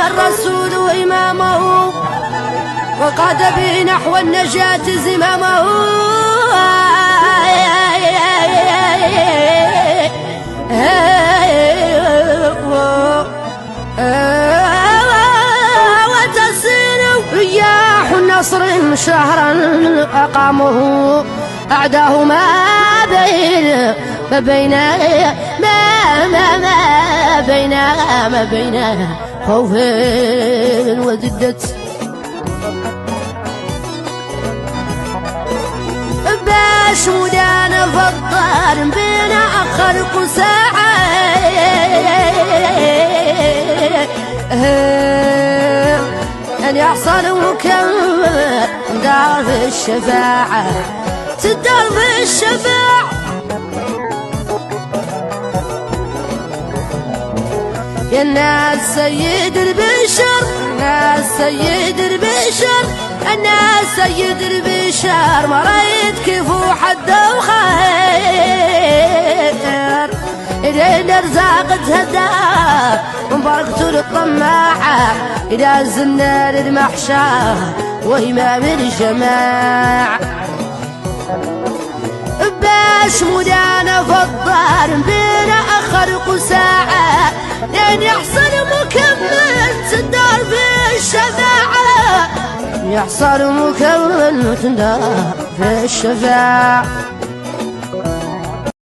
الرسول وإمامه وقاد به نحو النجاة زمامه وتسير رياح النصر شهرا أقامه أعداه ما بين خوف وزدة باش مدانا فضار بين خلق ساعة أن يحصل مكمل دار في الشفاعة تدار في الشفاعة يا الناس سيد البشر الناس سيد البشر الناس سيد البشر ما رايد كيف حد وخير إلى الأرزاق تهدى ومباركة للطماعة إلى الزنار المحشى وإمام الجماعة باش مدانا فضار بين أخرق ساعة لين يحصل مكمل تندار في الشفاعة يحصل مكمل تندار في الشفاعة